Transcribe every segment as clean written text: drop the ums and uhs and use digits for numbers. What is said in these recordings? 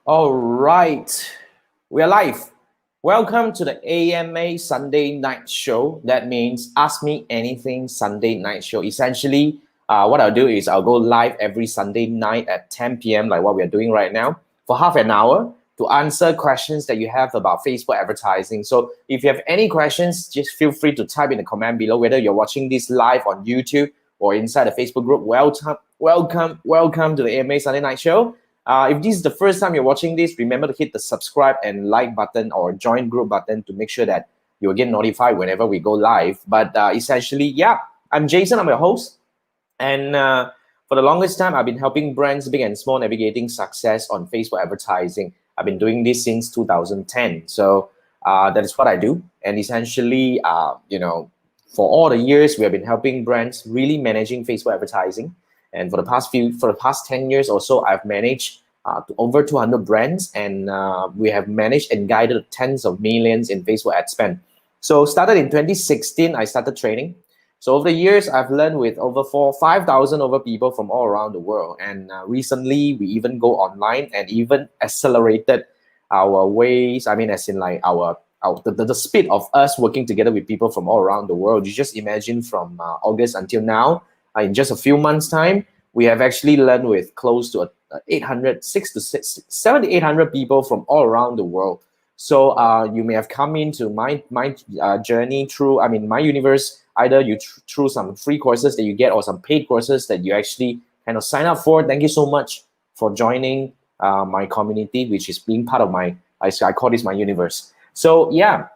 All right, we are live. Welcome to the AMA Sunday Night Show. That means Ask Me Anything Sunday Night Show. Essentially, what I'll do is I'll go live every Sunday night at 10 p.m., like what we're doing right now, for half an hour to answer questions that you have about Facebook advertising. So if you have any questions, just feel free to type in the comment below, whether you're watching this live on YouTube or inside the Facebook group. Welcome to the AMA Sunday Night Show. If this is the first time you're watching this, remember to hit the subscribe and like button or join group button to make sure that you'll get notified whenever we go live. But essentially, yeah, I'm Jason, I'm your host. And for the longest time, I've been helping brands, big and small, navigating success on Facebook advertising. I've been doing this since 2010. So that is what I do. And essentially, for all the years, we have been helping brands really managing Facebook advertising. And for the past 10 years or so, I've managed to over 200 brands, and we have managed and guided tens of millions in Facebook ad spend. So started in 2016, I started training. So over the years, I've learned with over 5,000 over people from all around the world. And recently, we even go online and even accelerated our ways. I mean, as in like the speed of us working together with people from all around the world. You just imagine from August until now, in just a few months' time, we have actually learned with close to 7 to 800 people from all around the world. So you may have come into my journey through, my universe, either through some free courses that you get or some paid courses that you actually kind of sign up for. Thank you so much for joining my community, which is being part of I call this my universe. So yeah,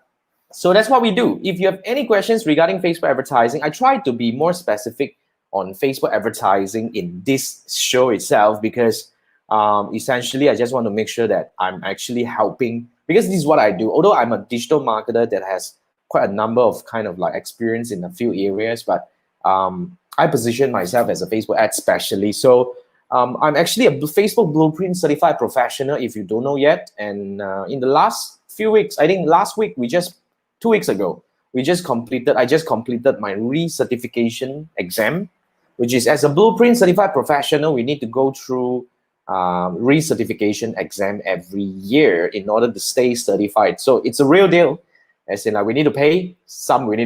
so that's what we do. If you have any questions regarding Facebook advertising, I try to be more specific on Facebook advertising in this show itself, because essentially I just want to make sure that I'm actually helping, because this is what I do. Although I'm a digital marketer that has quite a number of kind of like experience in a few areas, but I position myself as a Facebook ad specialist. So I'm actually a Facebook Blueprint certified professional, if you don't know yet. And in the last few weeks, I think last week, 2 weeks ago, I just completed my recertification exam, which is, as a Blueprint certified professional, we need to go through recertification exam every year in order to stay certified. So it's a real deal, as in like we need to pay some, we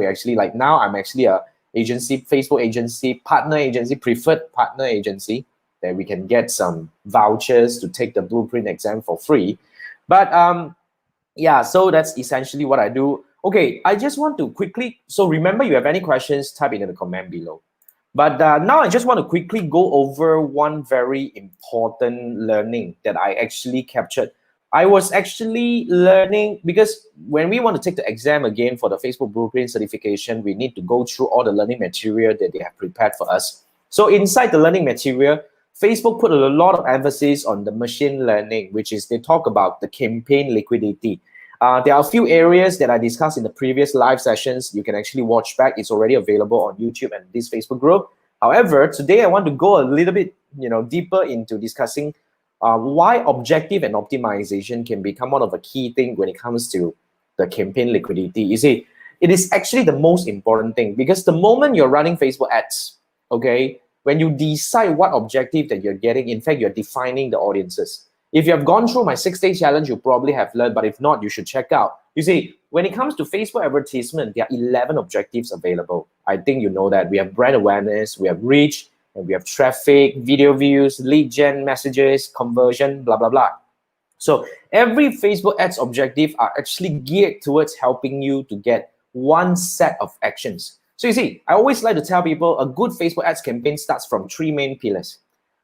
actually, like now I'm actually a agency, Facebook agency, preferred partner agency, that we can get some vouchers to take the Blueprint exam for free. But yeah, so that's essentially what I do. Okay, I just want to quickly, so remember, you have any questions, type in the comment below. But now I just want to quickly go over one very important learning that I actually captured. I was actually learning, because when we want to take the exam again for the Facebook Blueprint certification, we need to go through all the learning material that they have prepared for us. So inside the learning material, Facebook put a lot of emphasis on the machine learning, which is they talk about the campaign liquidity. There are a few areas that I discussed in the previous live sessions. You can actually watch back. It's already available on YouTube and this Facebook group. However, today I want to go a little bit, deeper into discussing why objective and optimization can become one of the key things when it comes to the campaign liquidity. You see, it is actually the most important thing, because the moment you're running Facebook ads, okay, when you decide what objective that you're getting, in fact, you're defining the audiences. If you have gone through my 6-day challenge, you probably have learned, but if not, you should check out. You see, when it comes to Facebook advertisement, there are 11 objectives available. I think you know that. We have brand awareness, we have reach, and we have traffic, video views, lead gen, messages, conversion, blah, blah, blah. So every Facebook ads objective are actually geared towards helping you to get one set of actions. So you see, I always like to tell people a good Facebook ads campaign starts from 3 main pillars.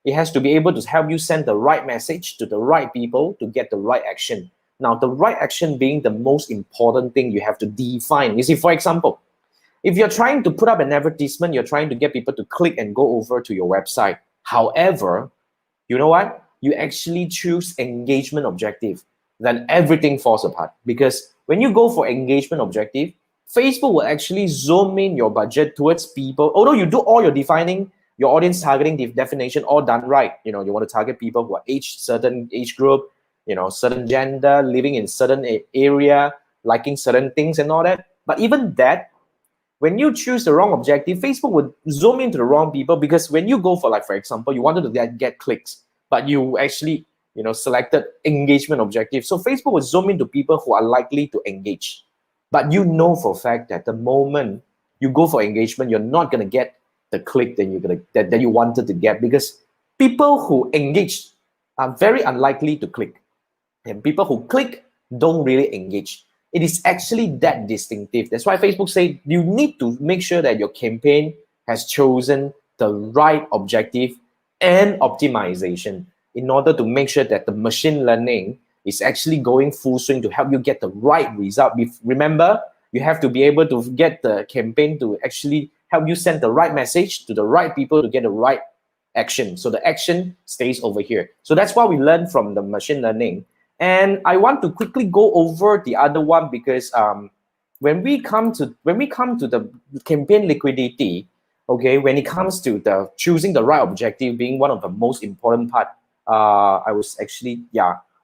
It has to be able to help you send the right message to the right people to get the right action. Now, the right action being the most important thing you have to define. You see, for example, if you're trying to put up an advertisement, you're trying to get people to click and go over to your website. However, you know what? You actually choose engagement objective, then everything falls apart. Because when you go for engagement objective, Facebook will actually zoom in your budget towards people. Although you do all your defining, your audience targeting definition all done right. You want to target people who are certain age group, certain gender, living in certain area, liking certain things and all that. But even that, when you choose the wrong objective, Facebook would zoom into the wrong people, because when you go for, like, for example, you wanted to get clicks, but you actually selected engagement objective. So Facebook will zoom into people who are likely to engage. But you know for a fact that the moment you go for engagement, you're not going to get the click that you wanted to get, because people who engage are very unlikely to click. And people who click don't really engage. It is actually that distinctive. That's why Facebook say you need to make sure that your campaign has chosen the right objective and optimization in order to make sure that the machine learning is actually going full swing to help you get the right result. Remember, you have to be able to get the campaign to actually help you send the right message to the right people to get the right action. So the action stays over here. So that's what we learned from the machine learning. And I want to quickly go over the other one, because when we come to the campaign liquidity, okay, when it comes to the choosing the right objective being one of the most important part,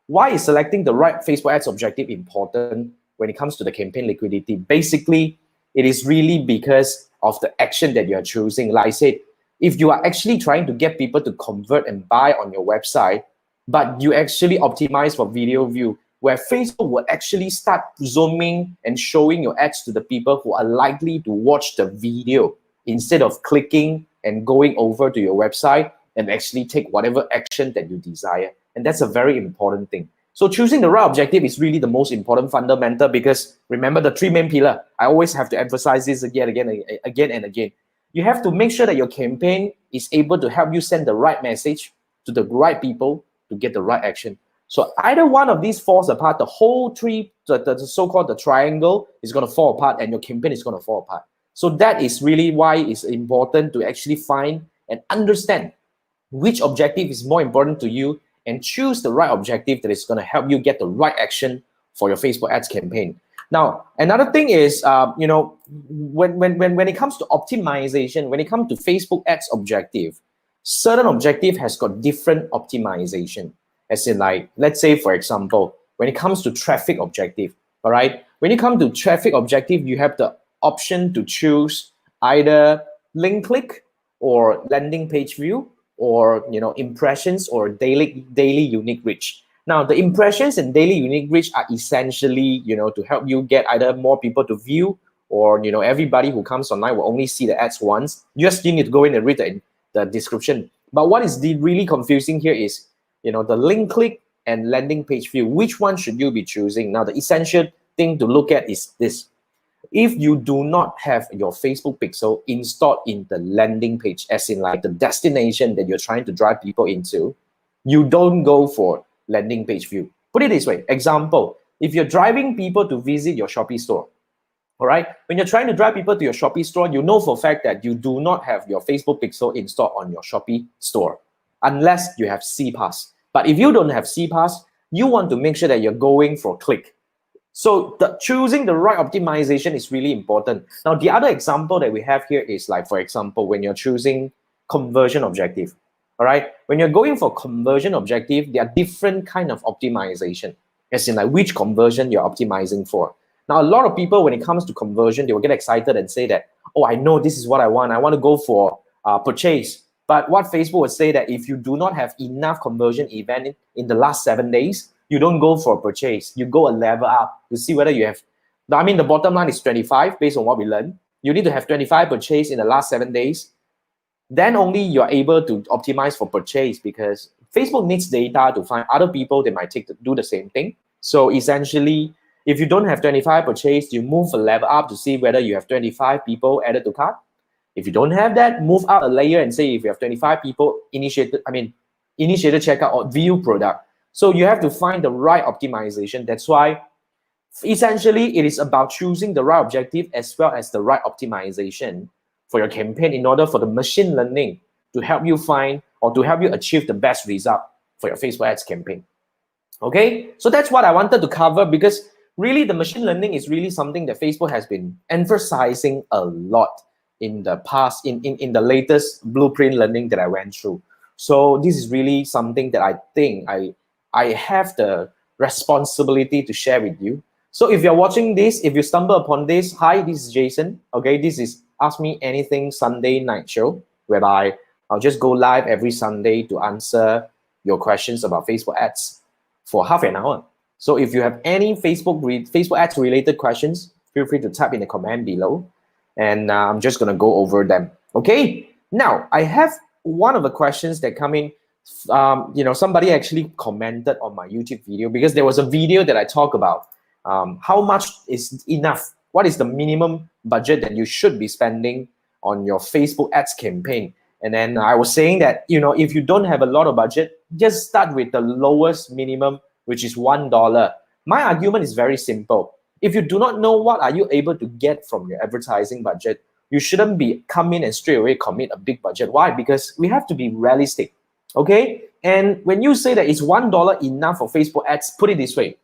why is selecting the right Facebook ads objective important when it comes to the campaign liquidity? Basically, it is really because of the action that you are choosing. Like I said, if you are actually trying to get people to convert and buy on your website, but you actually optimize for video view, where Facebook will actually start zooming and showing your ads to the people who are likely to watch the video instead of clicking and going over to your website and actually take whatever action that you desire. And that's a very important thing. So choosing the right objective is really the most important fundamental, because remember the three main pillars. I always have to emphasize this again and again. You have to make sure that your campaign is able to help you send the right message to the right people to get the right action. So either one of these falls apart, the whole tree, the so-called the triangle is going to fall apart, and your campaign is going to fall apart. So that is really why it's important to actually find and understand which objective is more important to you and choose the right objective that is going to help you get the right action for your Facebook ads campaign. Now, another thing is, when it comes to optimization, when it comes to Facebook ads objective, certain objective has got different optimization. As in, like, let's say, for example, when it comes to traffic objective, all right? When you come to traffic objective, you have the option to choose either link click or landing page view, or impressions or daily unique reach. Now, the impressions and daily unique reach are essentially, to help you get either more people to view, or everybody who comes online will only see the ads once. You need to go in and read the description. But what is really confusing here is, the link click and landing page view. Which one should you be choosing? Now, the essential thing to look at is this. If you do not have your Facebook pixel installed in the landing page, as in like the destination that you're trying to drive people into, you don't go for landing page view. Put it this way. Example, if you're driving people to visit your Shopee store, all right? When you're trying to drive people to your Shopee store, you know for a fact that you do not have your Facebook pixel installed on your Shopee store, unless you have CPass. But if you don't have CPass, you want to make sure that you're going for click. So choosing the right optimization is really important. Now, the other example that we have here is, like, for example, when you're choosing conversion objective, all right? When you're going for conversion objective, there are different kind of optimization, as in like which conversion you're optimizing for. Now, a lot of people, when it comes to conversion, they will get excited and say that, oh, I know this is what I want. I want to go for purchase. But what Facebook would say that if you do not have enough conversion event in the last 7 days, you don't go for purchase. You go a level up to see whether you have. I mean, the bottom line is 25 based on what we learned. You need to have 25 purchase in the last 7 days. Then only you're able to optimize for purchase, because Facebook needs data to find other people that might do the same thing. So essentially, if you don't have 25 purchase, you move a level up to see whether you have 25 people added to cart. If you don't have that, move up a layer and say if you have 25 people initiated checkout or view product. So you have to find the right optimization. That's why essentially it is about choosing the right objective as well as the right optimization for your campaign in order for the machine learning to help you find or to help you achieve the best result for your Facebook ads campaign. Okay, so that's what I wanted to cover, because really the machine learning is really something that Facebook has been emphasizing a lot in the past, in the latest blueprint learning that I went through. So this is really something that I think I have the responsibility to share with you. So if you're watching this, if you stumble upon this, hi, this is Jason. Okay, this is Ask Me Anything Sunday night show, whereby I'll just go live every Sunday to answer your questions about Facebook ads for half an hour. So if you have any Facebook ads related questions, feel free to type in the comment below, and I'm just gonna go over them. Okay. Now I have one of the questions that come in. Somebody actually commented on my YouTube video, because there was a video that I talk about how much is enough. What is the minimum budget that you should be spending on your Facebook ads campaign? And then I was saying that, if you don't have a lot of budget, just start with the lowest minimum, which is $1. My argument is very simple. If you do not know what are you able to get from your advertising budget, you shouldn't be come in and straight away commit a big budget. Why? Because we have to be realistic. Okay. And when you say that it's $1 enough for Facebook ads, put it this way: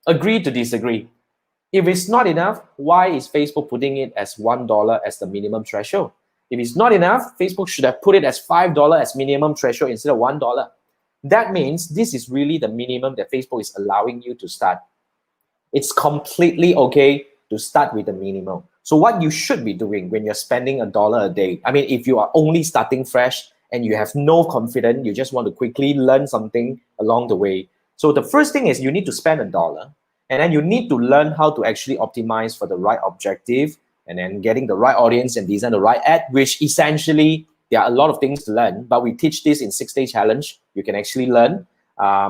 agree to disagree. If it's not enough, why is Facebook putting it as $1 as the minimum threshold? If it's not enough, Facebook should have put it as $5 as minimum threshold instead of $1. That means this is really the minimum that Facebook is allowing you to start. It's completely okay to start with the minimum. So what you should be doing when you're spending $1 a day, I mean, if you are only starting fresh and you have no confidence, you just want to quickly learn something along the way. So the first thing is you need to spend $1, and then you need to learn how to actually optimize for the right objective, and then getting the right audience and design the right ad, which essentially there are a lot of things to learn, but we teach this in 6-day challenge. You can actually learn,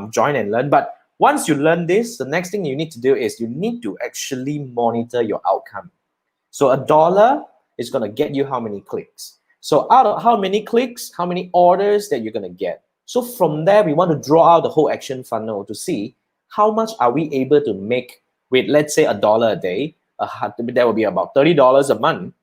join and learn. But once you learn this, the next thing you need to do is you need to actually monitor your outcome. So $1 is going to get you how many clicks? So out of how many clicks, how many orders that you're going to get? So from there, we want to draw out the whole action funnel to see how much are we able to make with, let's say, $1 a day. That will be about $30 a month.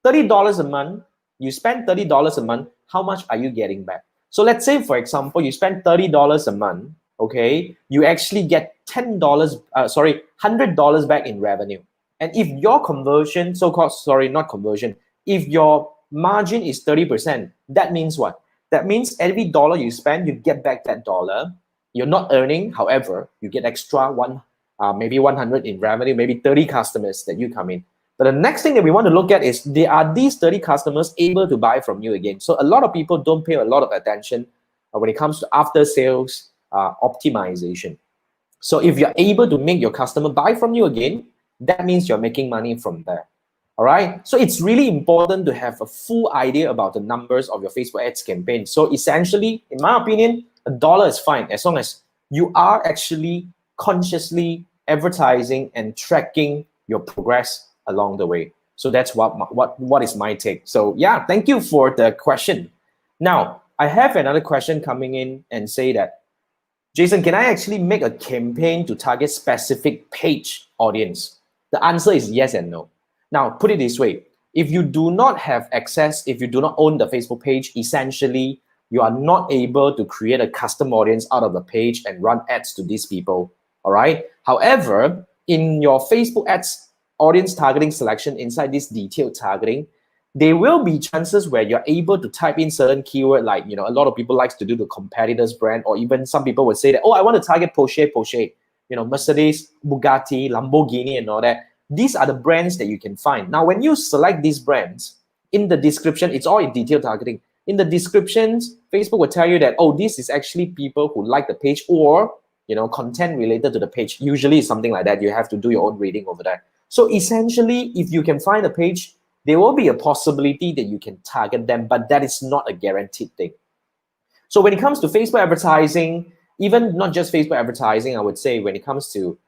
$30 a month, you spend $30 a month, how much are you getting back? So let's say, for example, you spend $30 a month, okay, you actually get $100 back in revenue. And if your conversion, if your margin is 30%, that means what? That means every dollar you spend, you get back that dollar. You're not earning, however, you get extra maybe 100 in revenue, maybe 30 customers that you come in. But the next thing that we want to look at is, are these 30 customers able to buy from you again? So a lot of people don't pay a lot of attention when it comes to after sales optimization. So if you're able to make your customer buy from you again, that means you're making money from there. All right. So it's really important to have a full idea about the numbers of your Facebook ads campaign. So essentially, in my opinion, $1 is fine as long as you are actually consciously advertising and tracking your progress along the way. So that's what is my take. So yeah, thank you for the question. Now, I have another question coming in and say that, Jason, can I actually make a campaign to target specific page audience? The answer is yes and no. Now, put it this way. If you do not have access, if you do not own the Facebook page, essentially, you are not able to create a custom audience out of the page and run ads to these people. All right. However, in your Facebook ads audience targeting selection inside this detailed targeting, there will be chances where you're able to type in certain keyword, like, a lot of people likes to do the competitors brand, or even some people would say that, oh, I want to target Porsche, Mercedes, Bugatti, Lamborghini, and all that. These are the brands that you can find. Now, when you select these brands, in the description, it's all in detailed targeting. In the descriptions, Facebook will tell you that, oh, this is actually people who like the page, or content related to the page. Usually it's something like that. You have to do your own reading over there. So essentially, if you can find a page, there will be a possibility that you can target them, but that is not a guaranteed thing. So when it comes to Facebook advertising, even not just Facebook advertising, I would say when it comes to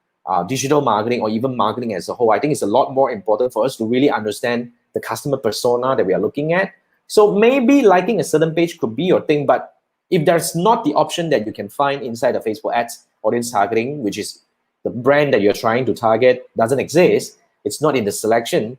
digital marketing or even marketing as a whole, I think it's a lot more important for us to really understand the customer persona that we are looking at. So maybe liking a certain page could be your thing, but if there's not the option that you can find inside the Facebook ads audience targeting, which is the brand that you're trying to target doesn't exist, it's not in the selection,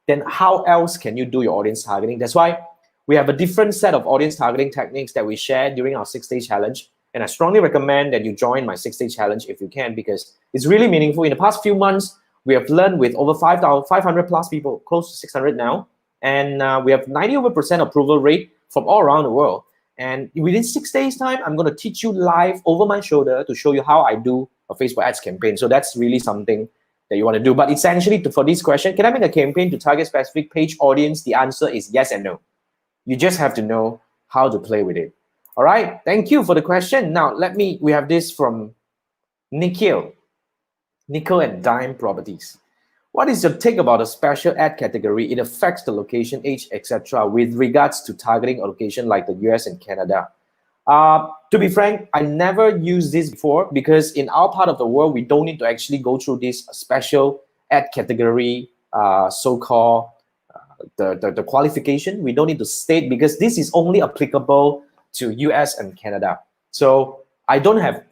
then how else can you do your audience targeting? That's why we have a different set of audience targeting techniques that we share during our 6-day challenge. And I strongly recommend that you join my 6-day challenge if you can, because it's really meaningful. In the past few months, we have learned with over 500 plus people, close to 600 now. And we have 90% approval rate from all around the world. And within 6 days time, I'm going to teach you live over my shoulder to show you how I do a Facebook ads campaign. So that's really something that you want to do. But essentially, for this question, can I make a campaign to target specific page audience? The answer is yes and no. You just have to know how to play with it. All right, thank you for the question. Now, we have this from Nikhil and Dime Properties. What is your take about a special ad category? It affects the location, age, etc. with regards to targeting a location like the US and Canada. To be frank, I never used this before because in our part of the world, we don't need to actually go through this special ad category, so-called the qualification. We don't need to state because this is only applicable to US and Canada. So I don't have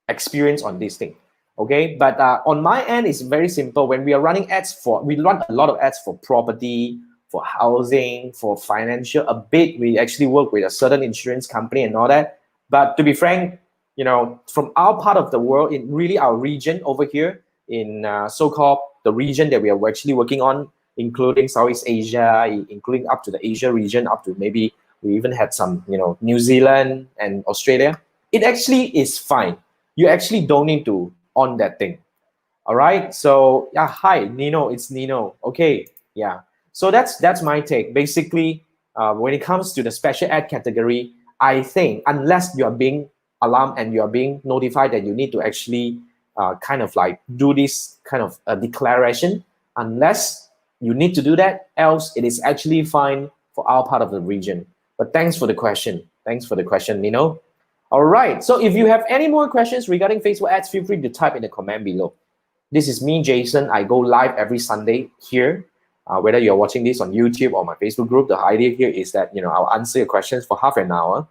experience on this thing. Okay, but on my end, it's very simple. When we are running ads we run a lot of ads for property, for housing, for financial, a bit. We actually work with a certain insurance company and all that. But to be frank, from our part of the world, in really our region over here, in so-called the region that we are actually working on, including Southeast Asia, including up to the Asia region, up to maybe we even had some, New Zealand and Australia. It actually is fine. You actually don't need to on that thing. All right. So yeah, hi Nino, it's Nino. Okay, yeah. So that's my take. Basically, when it comes to the special ad category, I think unless you are being alarmed and you are being notified that you need to actually kind of like do this kind of a declaration, unless you need to do that, else it is actually fine for our part of the region. But thanks for the question. Thanks for the question, Nino. All right. So if you have any more questions regarding Facebook ads, feel free to type in the comment below. This is me, Jason. I go live every Sunday here. Whether you're watching this on YouTube or my Facebook group, the idea here is that I'll answer your questions for half an hour.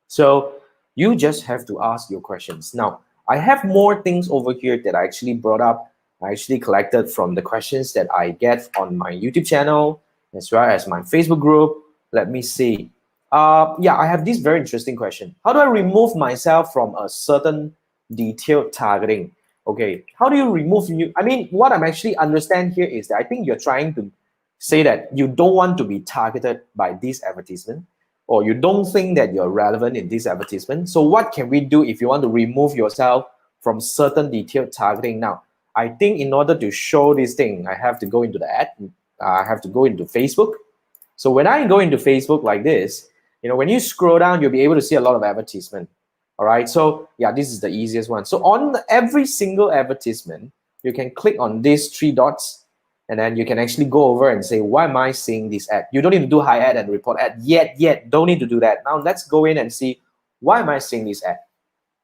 So you just have to ask your questions. Now, I have more things over here that I actually brought up. I actually collected from the questions that I get on my YouTube channel as well as my Facebook group. Let me see. Yeah, I have this very interesting question. How do I remove myself from a certain detailed targeting? Okay, how do you remove you? I mean, what I'm actually understand here is that I think you're trying to say that you don't want to be targeted by this advertisement, or you don't think that you're relevant in this advertisement. So what can we do if you want to remove yourself from certain detailed targeting? Now, I think in order to show this thing, I have to go into the ad. I have to go into Facebook. So when I go into Facebook like this, when you scroll down, you'll be able to see a lot of advertisement. All right, so yeah, this is the easiest one. So on every single advertisement, you can click on these three dots, and then you can actually go over and say, why am I seeing this ad? You don't need to do high ad and report ad yet. Don't need to do that. Now let's go in and see, why am I seeing this ad?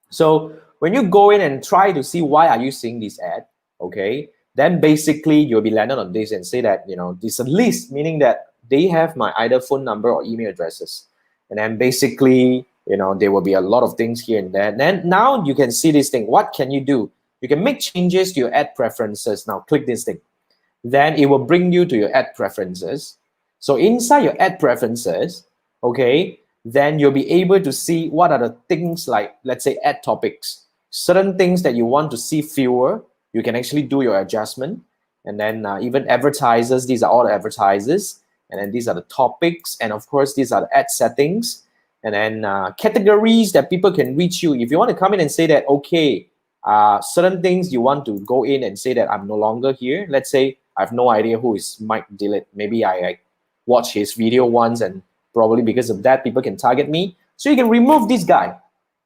So when you go in and try to see why are you seeing this ad, okay, then basically you'll be landed on this and say that, this a list, meaning that they have my either phone number or email addresses. And then basically, there will be a lot of things here and there. And then now you can see this thing. What can you do? You can make changes to your ad preferences. Now click this thing. Then it will bring you to your ad preferences. So inside your ad preferences, okay, then you'll be able to see what are the things like, let's say, ad topics. Certain things that you want to see fewer, you can actually do your adjustment. And then even advertisers, these are all the advertisers. And then these are the topics. And of course, these are the ad settings. And then categories that people can reach you. If you want to come in and say that, okay, certain things you want to go in and say that I'm no longer here. Let's say I have no idea who is Mike Dillett. Maybe I watched his video once and probably because of that, people can target me. So you can remove this guy.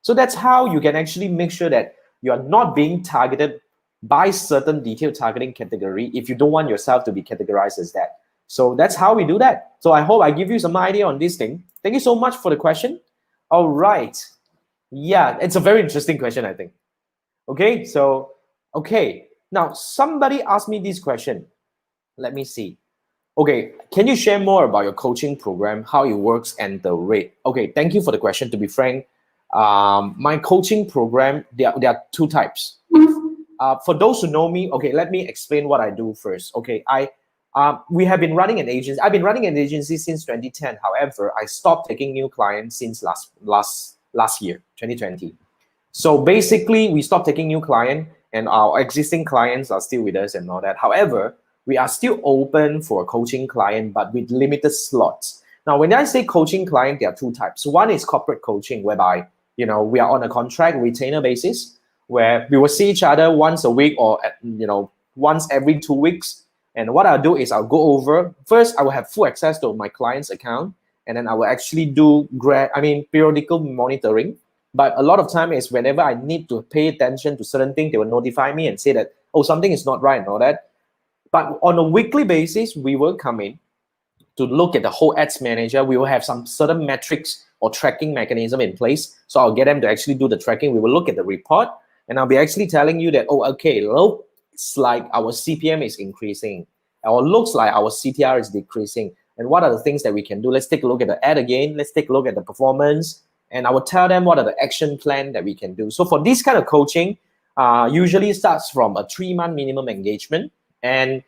So that's how you can actually make sure that you are not being targeted by certain detailed targeting category if you don't want yourself to be categorized as that. So that's how we do that. So I hope I give you some idea on this thing. Thank you so much for the question. All right. Yeah, it's a very interesting question, I think. Okay, so, okay. Now, somebody asked me this question. Let me see. Okay, can you share more about your coaching program, how it works, and the rate? Okay, thank you for the question. To be frank, my coaching program, there are two types. For those who know me, okay, let me explain what I do first. Okay, we have been running an agency. I've been running an agency since 2010. However, I stopped taking new clients since last year, 2020. So basically, we stopped taking new clients, and our existing clients are still with us and all that. However, we are still open for a coaching client, but with limited slots. Now, when I say coaching client, there are two types. One is corporate coaching, whereby we are on a contract retainer basis, where we will see each other once a week or once every 2 weeks. And what I'll do is I'll go over first. I will have full access to my client's account, and then I will actually do periodical monitoring. But a lot of time is whenever I need to pay attention to certain things, they will notify me and say that, oh, something is not right and all that. But on a weekly basis, we will come in to look at the whole ads manager. We will have some certain metrics or tracking mechanism in place. So I'll get them to actually do the tracking. We will look at the report, and I'll be actually telling you that, oh, okay, looks like our CPM is increasing, or looks like our CTR is decreasing. And what are the things that we can do? Let's take a look at the ad again. Let's take a look at the performance. And I will tell them what are the action plan that we can do. So for this kind of coaching, usually starts from a 3-month minimum engagement. And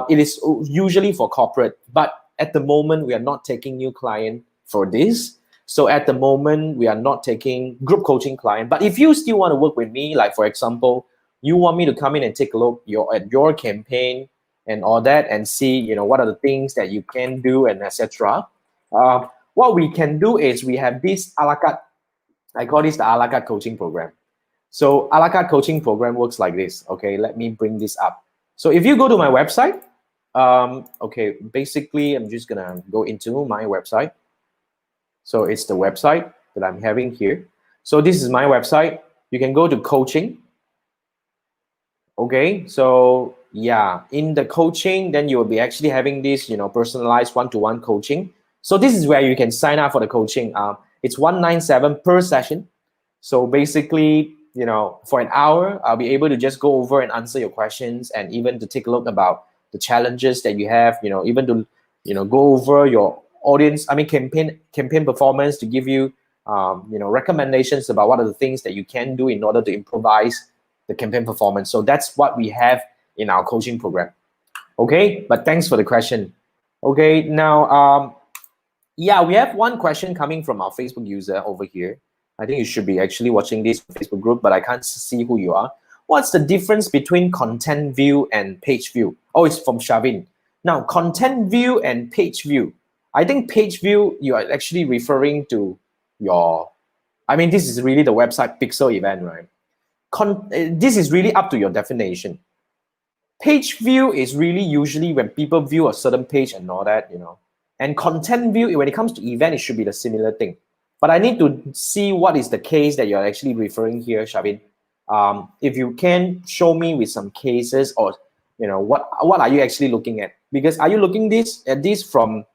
it is usually for corporate. But at the moment, we are not taking new client for this. So at the moment, we are not taking group coaching client. But if you still want to work with me, like for example, you want me to come in and take a look at your campaign and all that, and see, what are the things that you can do, and etc. What we can do is we have this a la carte. I call this the a la carte coaching program. So a la carte coaching program works like this. Okay, let me bring this up. So if you go to my website, okay, basically I'm just gonna go into my website. So it's the website that I'm having here. So this is my website. You can go to coaching. Okay, so yeah, in the coaching, then you will be actually having this, personalized one-to-one coaching. So this is where you can sign up for the coaching. It's $197 per session. So basically, for an hour, I'll be able to just go over and answer your questions, and even to take a look about the challenges that you have, even to, go over your audience, campaign performance, to give you, recommendations about what are the things that you can do in order to improvise the campaign performance. So that's what we have in our coaching program. Okay, but thanks for the question. Okay, now, yeah, we have one question coming from our Facebook user over here. I think you should be actually watching this Facebook group, but I can't see who you are. What's the difference between content view and page view? Oh, it's from Shavin. Now, content view and page view. I think page view, you are actually referring to this is really the website pixel event, right? This is really up to your definition. Page view is really usually when people view a certain page and all that, And content view, when it comes to event, it should be the similar thing. But I need to see what is the case that you're actually referring here, Shavin. If you can show me with some cases, or what are you actually looking at? Because are you looking at this from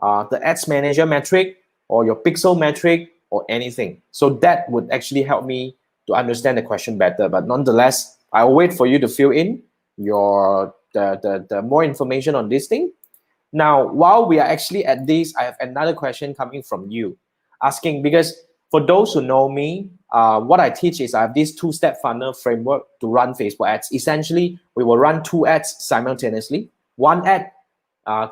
the ads manager metric, or your pixel metric, or anything? So that would actually help me to understand the question better. But nonetheless, I'll wait for you to fill in the more information on this thing. Now, while we are actually at this, I have another question coming from you, asking, because for those who know me, what I teach is I have this 2-step funnel framework to run Facebook ads. Essentially, we will run 2 ads simultaneously. One ad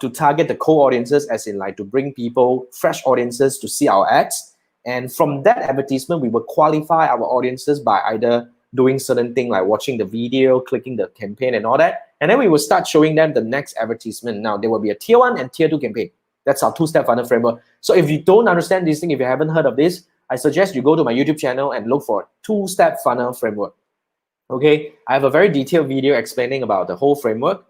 to target the core audiences, as in like to bring people, fresh audiences to see our ads. And from that advertisement, we will qualify our audiences by either doing certain things like watching the video, clicking the campaign and all that. And then we will start showing them the next advertisement. Now, there will be a tier 1 and tier 2 campaign. That's our 2-step funnel framework. So if you don't understand this thing, if you haven't heard of this, I suggest you go to my YouTube channel and look for 2-step funnel framework. Okay, I have a very detailed video explaining about the whole framework.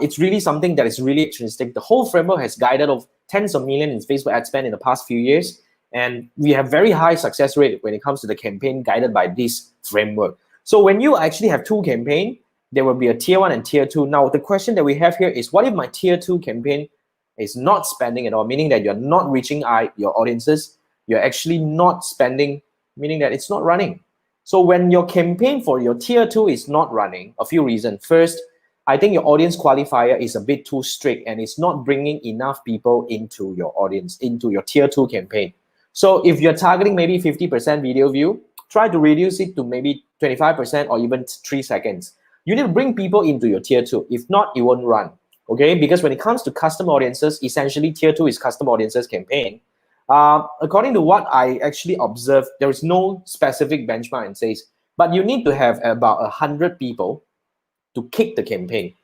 It's really something that is really interesting. The whole framework has guided of tens of millions in Facebook ad spend in the past few years. And we have very high success rate when it comes to the campaign guided by this framework. So when you actually have 2 campaigns, there will be a tier 1 and tier 2. Now, the question that we have here is, what if my tier 2 campaign is not spending at all, meaning that you're not reaching your audiences, you're actually not spending, meaning that it's not running. So when your campaign for your tier 2 is not running, a few reasons. First, I think your audience qualifier is a bit too strict, and it's not bringing enough people into your audience, into your tier 2 campaign. So if you're targeting maybe 50% video view, try to reduce it to maybe 25% or even 3 seconds. You need to bring people into your tier 2. If not, it won't run. Okay, because when it comes to custom audiences, essentially tier 2 is custom audiences campaign. According to what I actually observed, there is no specific benchmark and says, but you need to have about 100 people to kick the campaign.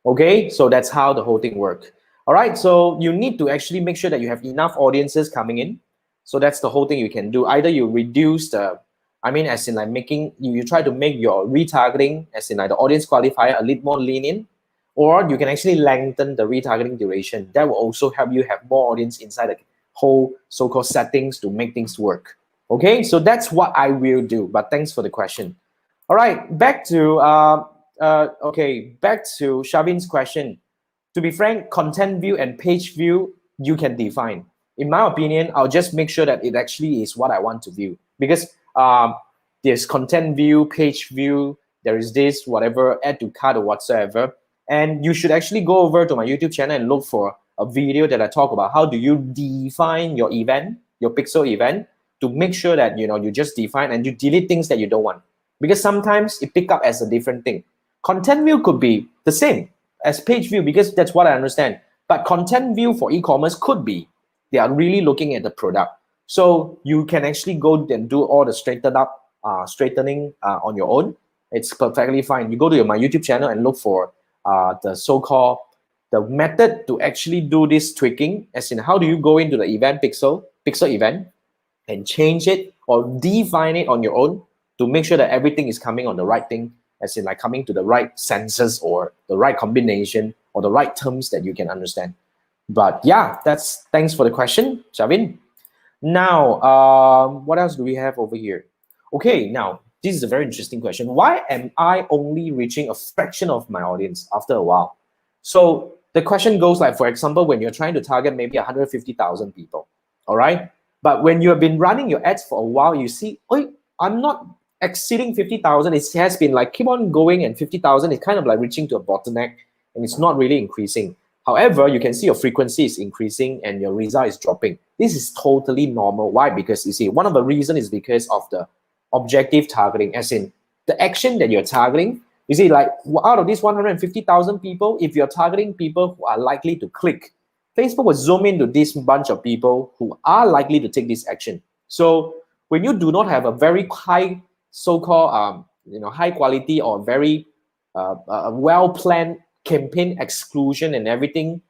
Okay, so that's how the whole thing works. All right, so you need to actually make sure that you have enough audiences coming in. So that's the whole thing you can do. Either you reduce the, as in like making, you try to make your retargeting, as in like the audience qualifier, a little more lenient, or you can actually lengthen the retargeting duration. That will also help you have more audience inside whole so-called settings to make things work. Okay, so that's what I will do. But thanks for the question. All right, back to back to Shavin's question. To be frank, content view and page view you can define. In my opinion, I'll just make sure that it actually is what I want to view, because there's content view, page view, there is this, whatever, add to cart or whatsoever. And you should actually go over to my YouTube channel and look for a video that I talk about how do you define your event, your pixel event, to make sure that you just define and you delete things that you don't want. Because sometimes it pick up as a different thing. Content view could be the same as page view because that's what I understand. But content view for e-commerce could be they are really looking at the product. So you can actually go and do all the straightening on your own. It's perfectly fine. You go to my YouTube channel and look for the so-called the method to actually do this tweaking, as in how do you go into the event pixel event and change it or define it on your own to make sure that everything is coming on the right thing, as in like coming to the right senses or the right combination or the right terms that you can understand. But yeah, thanks for the question, Shavin. Now, what else do we have over here? Okay, now this is a very interesting question. Why am I only reaching a fraction of my audience after a while? So the question goes like, for example, when you're trying to target maybe 150,000 people, all right? But when you have been running your ads for a while, you see, oh, I'm not exceeding 50,000. It has been like keep on going, and 50,000 is kind of like reaching to a bottleneck and it's not really increasing. However, you can see your frequency is increasing and your result is dropping. This is totally normal. Why? Because you see, one of the reasons is because of the objective targeting, as in the action that you're targeting. You see, like out of these 150,000 people, if you're targeting people who are likely to click, Facebook will zoom into this bunch of people who are likely to take this action. So when you do not have a very high so-called high quality or very well-planned campaign exclusion and everything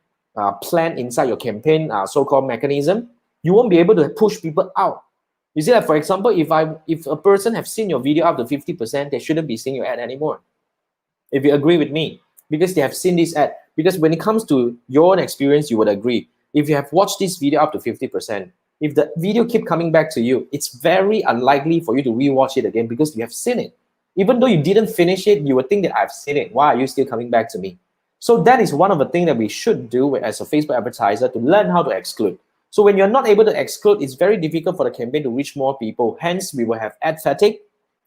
planned inside your campaign so-called mechanism, you won't be able to push people out. You see that, for example, if a person have seen your video up to 50%, they shouldn't be seeing your ad anymore. If you agree with me, because they have seen this ad. Because when it comes to your own experience, you would agree. If you have watched this video up to 50%, if the video keep coming back to you, it's very unlikely for you to rewatch it again because you have seen it. Even though you didn't finish it, you would think that I've seen it. Why are you still coming back to me? So that is one of the things that we should do as a Facebook advertiser, to learn how to exclude. So when you're not able to exclude, it's very difficult for the campaign to reach more people. Hence, we will have ad fatigue,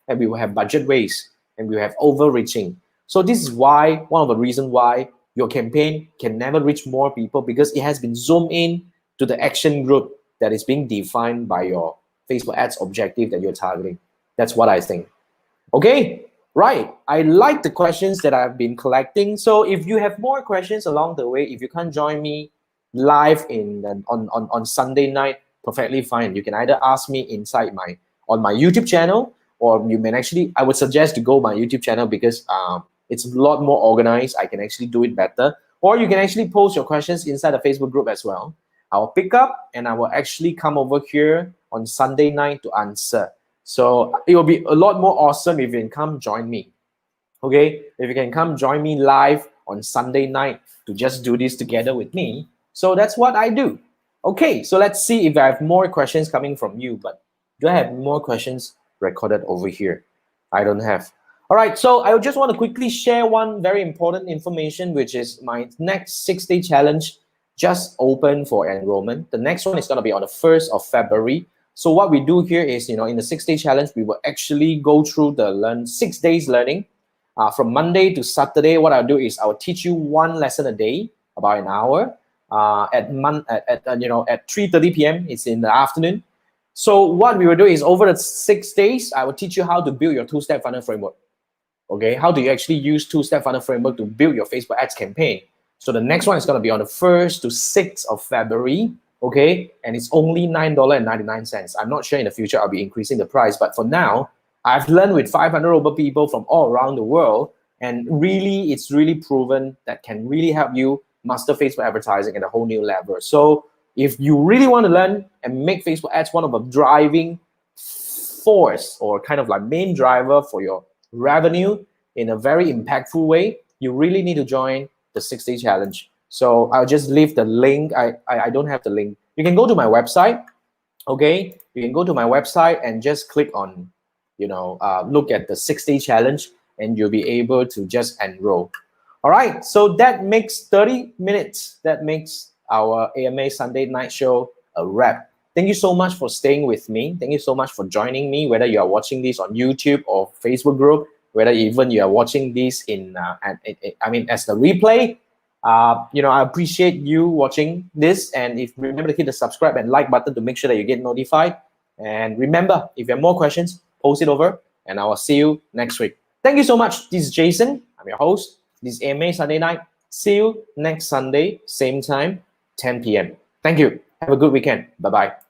and we will have budget waste, and we will have overreaching. So this is why, one of the reasons why your campaign can never reach more people, because it has been zoomed in to the action group that is being defined by your Facebook ads objective that you're targeting. That's what I think. Okay, right. I like the questions that I've been collecting. So if you have more questions along the way, if you can't join me live on Sunday night, perfectly fine. You can either ask me on my YouTube channel, or you may actually, I would suggest to go my YouTube channel because it's a lot more organized. I can actually do it better. Or you can actually post your questions inside the Facebook group as well. I'll pick up and I will actually come over here on Sunday night to answer. So it will be a lot more awesome if you can come join me. Okay, if you can come join me live on Sunday night to just do this together with me. So that's what I do. Okay, so let's see if I have more questions coming from you. But do I have more questions recorded over here? I don't have. All right, so I just want to quickly share one very important information, which is my next 6-day challenge just open for enrollment. The next one is going to be on the 1st of February. So what we do here is, in the 6-day challenge, we will actually go through the 6 days learning. From Monday to Saturday, what I'll do is I'll teach you one lesson a day, about an hour, at 3:30 p.m. It's in the afternoon. So what we will do is, over the 6 days, I will teach you how to build your two-step funnel framework. Okay, how do you actually use two-step funnel framework to build your Facebook ads campaign? So the next one is going to be on the 1st to 6th of February. Okay, and it's only $9.99. I'm not sure in the future I'll be increasing the price, but for now, I've learned with 500 over people from all around the world, and really, it's really proven that can really help you master Facebook advertising at a whole new level. So if you really want to learn and make Facebook ads one of the driving force, or kind of like main driver for your revenue in a very impactful way, you really need to join the 6-day challenge. So I'll just leave the link. I don't have the link, You can go to my website. Okay, you can go to my website and just click on, look at the 6-day challenge, and you'll be able to just enroll. All right, so that makes 30 minutes. That makes our AMA Sunday night show a wrap. Thank you so much for staying with me. Thank you so much for joining me, whether you are watching this on YouTube or Facebook group, whether even you are watching this as the replay. I appreciate you watching this, and if remember to hit the subscribe and like button to make sure that you get notified. And remember, if you have more questions, post it over, and I will see you next week. Thank you so much. This is Jason. I'm your host. This is AMA Sunday night. See you next Sunday, same time, 10 p.m. Thank you. Have a good weekend. Bye-bye.